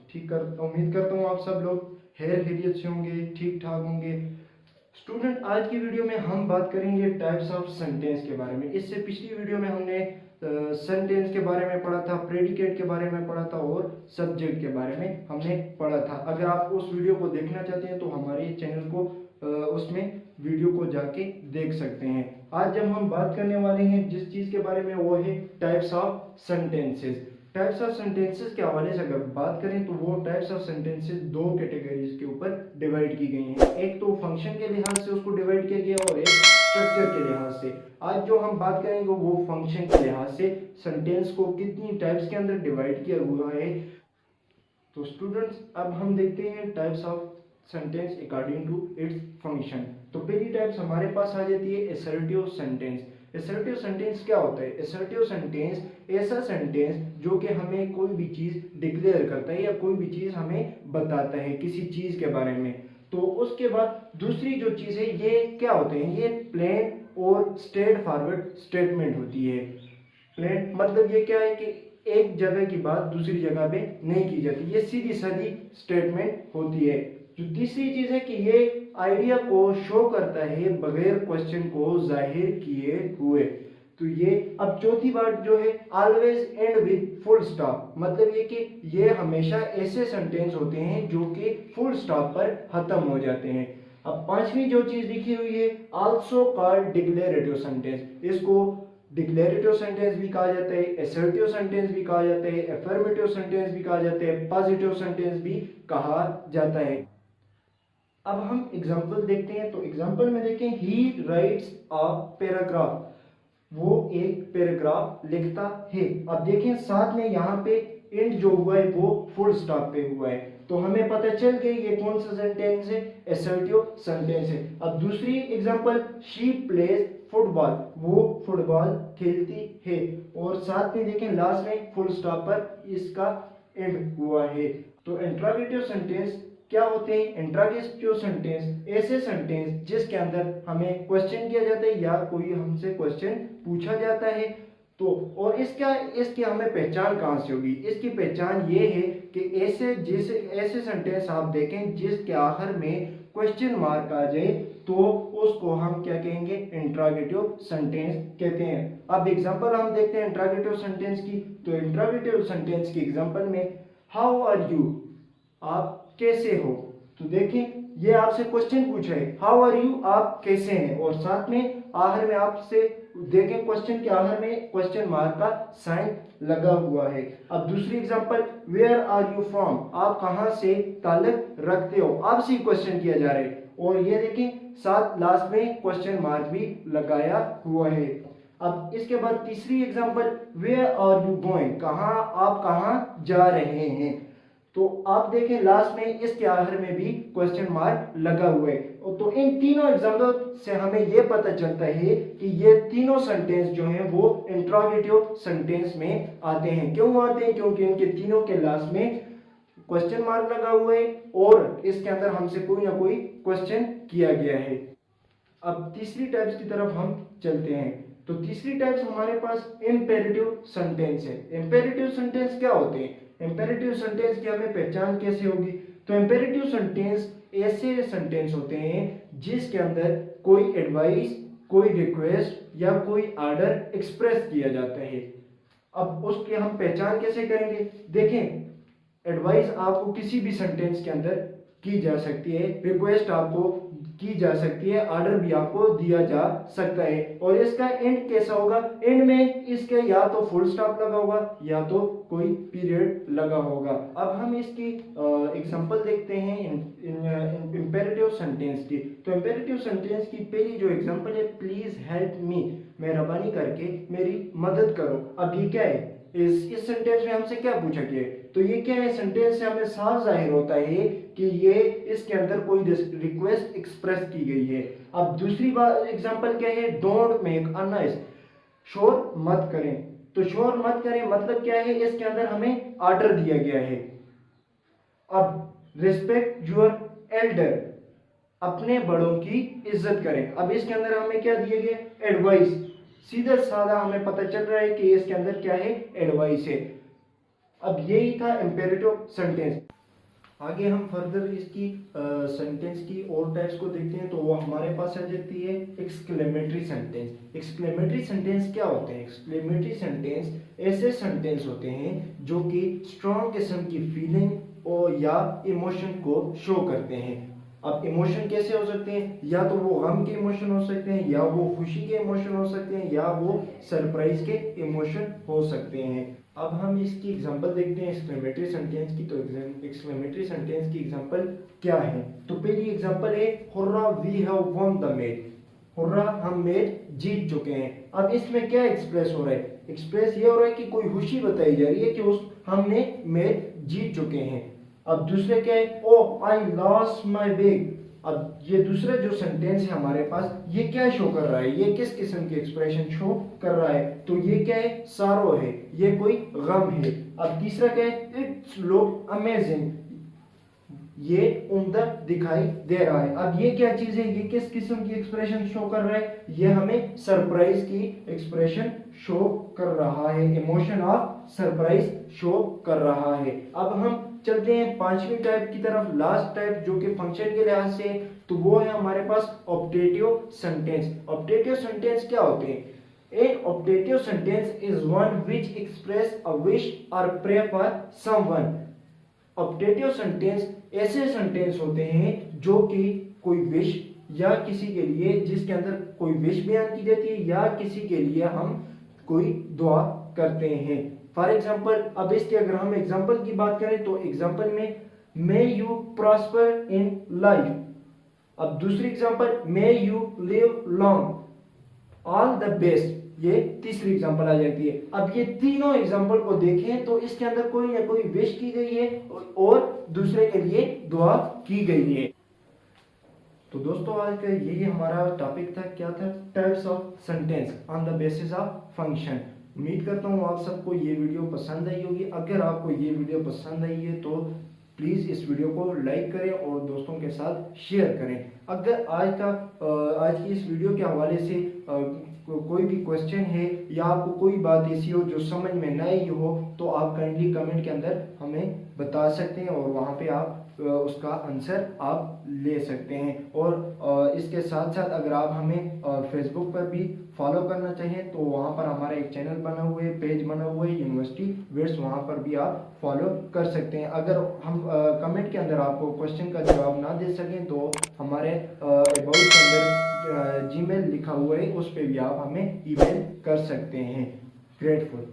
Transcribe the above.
उम्मीद करता हूँ आप सब लोग खैरियत से होंगे, ठीक ठाक होंगे। स्टूडेंट, आज की वीडियो में हम बात करेंगे टाइप्स ऑफ सेंटेंस के बारे में। इससे पिछली वीडियो में हमने सेंटेंस के बारे में पढ़ा था, प्रेडिकेट के बारे में पढ़ा था और सब्जेक्ट के बारे में हमने पढ़ा था। अगर आप उस वीडियो को देखना चाहते हैं तो हमारे चैनल को उसमें वीडियो को जाके देख सकते हैं। आज जब हम बात करने वाले हैं जिस चीज़ के बारे में, वो है types of sentences. Types of sentences के हवाले से अगर बात करें तो वो टाइप्स ऑफ सेंटेंसेस दो कैटेगरीज के ऊपर डिवाइड की गई हैं। एक तो फंक्शन के लिहाज से उसको डिवाइड किया गया और एक स्ट्रक्चर के लिहाज से। आज जो हम बात करेंगे वो फंक्शन के लिहाज से सेंटेंस को कितनी टाइप्स के अंदर डिवाइड किया हुआ है। तो स्टूडेंट्स, अब हम देखते हैं types of sentence according to its function. तो पहली टाइप्स हमारे पास आ जाती है असर्टिव सेंटेंस। असर्टिव सेंटेंस क्या होता है? असर्टिव सेंटेंस ऐसा सेंटेंस जो कि हमें कोई भी चीज़ डिक्लेयर करता है या कोई भी चीज़ हमें बताता है किसी चीज़ के बारे में। तो उसके बाद दूसरी जो चीज़ है, ये क्या होते हैं? ये प्लेन और स्ट्रेट फॉरवर्ड स्टेटमेंट होती है। प्लेन मतलब ये क्या है कि एक जगह की बात दूसरी जगह पे नहीं की जाती, ये सीधी सादी स्टेटमेंट होती है। जो तीसरी चीज है कि ये आइडिया को शो करता है बगैर क्वेश्चन को जाहिर किए हुए। तो ये अब चौथी बात जो है, always and with full stop. मतलब ये कि ये हमेशा ऐसे सेंटेंस होते हैं जो कि फुल स्टॉप पर खत्म हो जाते हैं। अब पांचवी जो चीज लिखी हुई है, आल्सो कॉल्ड डिक्लेरेटिव सेंटेंस। इसको डिक्लेरेटिव सेंटेंस भी कहा जाता है, असर्टिव सेंटेंस भी कहा जाता है, अफर्मेटिव सेंटेंस भी कहा जाता है, पॉजिटिव सेंटेंस भी कहा जाता है। अब हम एग्जाम्पल देखते हैं। तो एग्जाम्पल में देखें, ही राइट्स अ पैराग्राफ। वो एक पैराग्राफ लिखता है। अब देखें साथ में यहाँ पे एंड जो हुआ है वो फुल स्टॉप पे हुआ है। तो हमें पता चल गई ये कौन सा सेंटेंस है, असर्टिव सेंटेंस है। अब दूसरी एग्जांपल, शी प्लेज फुटबॉल। वो फुटबॉल खेलती है। और साथ में देखें लास्ट में फुल स्टॉप पर इसका एंड हुआ है। तो इंट्रोगेटिव सेंटेंस क्या होते हैं? इंट्रोगेटिव सेंटेंस ऐसे सेंटेंस जिसके अंदर हमें क्वेश्चन किया जाता है या कोई हमसे क्वेश्चन पूछा जाता है। तो और इसकी हमें पहचान कहाँ से होगी? इसकी पहचान ये है कि ऐसे सेंटेंस आप देखें जिसके आखिर में क्वेश्चन मार्क आ जाए तो उसको हम क्या कहेंगे? इंट्रोगेटिव सेंटेंस कहते हैं। अब एग्जांपल हम देखते हैं इंट्रोगेटिव सेंटेंस की। तो इंट्रोगेटिव सेंटेंस की एग्जांपल में, हाउ आर यू? आप कैसे हो? तो देखें ये आपसे क्वेश्चन पूछा है, हाउ आर यू? आप कैसे हैं? और साथ में आखिर में आपसे देखें क्वेश्चन के आखिर में क्वेश्चन मार्क का साइन लगा हुआ है। अब दूसरी example, where are you from? आप कहां से ताल्लुक रखते हो? आपसे क्वेश्चन किया जा रहा है। और ये देखें साथ लास्ट में क्वेश्चन मार्क भी लगाया हुआ है। अब इसके बाद तीसरी example, where are you going? आप कहां जा रहे हैं? तो आप देखें लास्ट में इसके आखिर में भी क्वेश्चन मार्क लगा हुआ है। तो इन तीनों एग्जाम्पल से हमें यह पता चलता है कि ये तीनों सेंटेंस जो हैं वो इंट्रोगेटिव सेंटेंस में आते हैं। क्यों आते हैं? क्योंकि इनके तीनों के लास्ट में क्वेश्चन मार्क लगा हुआ है और इसके अंदर हमसे कोई ना कोई क्वेश्चन किया गया है। अब तीसरी टाइप्स की तरफ हम चलते हैं। तो तीसरी टाइप्स हमारे पास इंपेरेटिव सेंटेंस है। इंपेरेटिव सेंटेंस क्या होते हैं? इंपेरेटिव सेंटेंस की हमें पहचान कैसे होगी? तो इंपेरेटिव सेंटेंस ऐसे सेंटेंस होते हैं जिसके अंदर कोई एडवाइस, कोई रिक्वेस्ट या कोई ऑर्डर एक्सप्रेस किया जाता है। अब उसकी हम पहचान कैसे करेंगे? देखें, एडवाइस आपको किसी भी सेंटेंस के अंदर की जा सकती है, रिक्वेस्ट आपको की जा सकती है, ऑर्डर भी आपको दिया जा सकता है। और इसका एंड कैसा होगा? एंड में इसके या तो फुल स्टॉप लगा होगा या तो कोई पीरियड लगा होगा। अब हम इसकी एग्जांपल देखते हैं इंपेरेटिव सेंटेंस की। तो इंपेरेटिव सेंटेंस की पहली जो एग्जांपल है, प्लीज हेल्प मी। मेहरबानी करके मेरी मदद करो। अब ये क्या है? इस सेंटेंस में हमसे क्या पूछा गया है? तो ये क्या है? सेंटेंस से हमें साफ जाहिर होता है कि ये इसके अंदर कोई रिक्वेस्ट एक्सप्रेस की गई है। अब दूसरी बात एग्जांपल क्या है? Don't make a noise. शोर मत करें। तो शोर मत करें मतलब क्या है? इसके अंदर हमें ऑर्डर दिया गया है। अब रिस्पेक्ट योर एल्डर, अपने बड़ों की इज्जत करें। अब इसके अंदर हमें क्या दिया गया? एडवाइस। सीधा साधा हमें पता चल रहा है कि इसके अंदर क्या है? एडवाइस है। अब यही था इंपेरेटिव सेंटेंस। आगे हम फर्दर इसकी सेंटेंस की और टाइप्स को देखते हैं, तो वो हमारे पास आ जाती है एक्सक्लेमेटरी सेंटेंस। एक्सक्लेमेटरी सेंटेंस क्या होते हैं? एक्सक्लेमेटरी सेंटेंस ऐसे सेंटेंस होते हैं जो कि स्ट्रॉन्ग किस्म की फीलिंग और या इमोशन को शो करते हैं। अब इमोशन कैसे हो सकते हैं? या तो वो गम के इमोशन हो सकते हैं, या वो खुशी के इमोशन हो सकते हैं, या वो सरप्राइज के इमोशन हो सकते हैं। अब हम इसकी एग्जांपल देखते हैं एक्सक्लेमेटरी सेंटेंस की। तो एक्सक्लेमेटरी सेंटेंस की एग्जांपल क्या है? तो पहली एग्जांपल है hurray we have won the match. Hurray हम मैच जीत चुके हैं। अब इसमें क्या एक्सप्रेस हो रहा है? एक्सप्रेस ये हो रहा है कि कोई खुशी बताई जा रही है कि उस हमने मैच जीत चुके हैं। अब दूसरे क्या है? ओ आई लॉस्ट माई बैग। अब ये दूसरा जो सेंटेंस है हमारे पास, ये क्या शो कर रहा है? ये किस किस्म की एक्सप्रेशन शो कर रहा है? तो ये क्या है? सारो है, ये कोई गम है। अब तीसरा क्या है? इट्स लुक अमेजिंग, ये उम्दा दिखाई दे रहा है। अब ये क्या चीज है? ये किस किस्म की एक्सप्रेशन शो कर रहा है? ये हमें सरप्राइज की एक्सप्रेशन शो कर रहा है, इमोशन ऑफ सरप्राइज शो कर रहा है। अब हम चलते हैं पांचवी टाइप की तरफ, लास्ट टाइप, जो कि फंक्शन के लिहाज से, तो वो है हमारे पास ऑप्टेटिव सेंटेंस। ऑप्टेटिव सेंटेंस क्या होते हैं? An optative sentence is one which express a wish or pray for someone. Optative sentence ऐसे सेंटेंस होते हैं जो कि कोई विश या किसी के लिए, जिसके अंदर कोई विश बयान की जाती है या किसी के लिए हम कोई दुआ करते हैं। फॉर एग्जाम्पल, अब इसके अगर हम एग्जाम्पल की बात करें तो एग्जाम्पल में may you prosper in life. अब दूसरी example, may you live long, all the best, ये तीसरी एग्जांपल आ जाती है। अब ये तीनों एग्जांपल को देखें तो इसके अंदर कोई ना कोई विश की गई है और दूसरे के लिए दुआ की गई है। तो दोस्तों आज का यही हमारा टॉपिक था। क्या था? Types of sentence on the basis of function. उम्मीद करता हूँ आप सबको ये वीडियो पसंद आई होगी। अगर आपको ये वीडियो पसंद आई है तो प्लीज़ इस वीडियो को लाइक करें और दोस्तों के साथ शेयर करें। अगर आज की इस वीडियो के हवाले से कोई भी क्वेश्चन है या आपको कोई बात ऐसी हो जो समझ में न आई हो तो आप काइंडली कमेंट के अंदर हमें बता सकते हैं और वहाँ पे आप उसका आंसर आप ले सकते हैं। और इसके साथ साथ अगर आप हमें फेसबुक पर भी फॉलो करना चाहें तो वहाँ पर हमारा एक चैनल बना हुआ है, पेज बना हुआ है यूनिवर्सिटी विड्स, वहाँ पर भी आप फॉलो कर सकते हैं। अगर हम कमेंट के अंदर आपको क्वेश्चन का जवाब ना दे सकें तो हमारे अबाउट के अंदर जीमेल लिखा हुआ है, उस पर भी आप हमें ईमेल कर सकते हैं। ग्रेटफुल।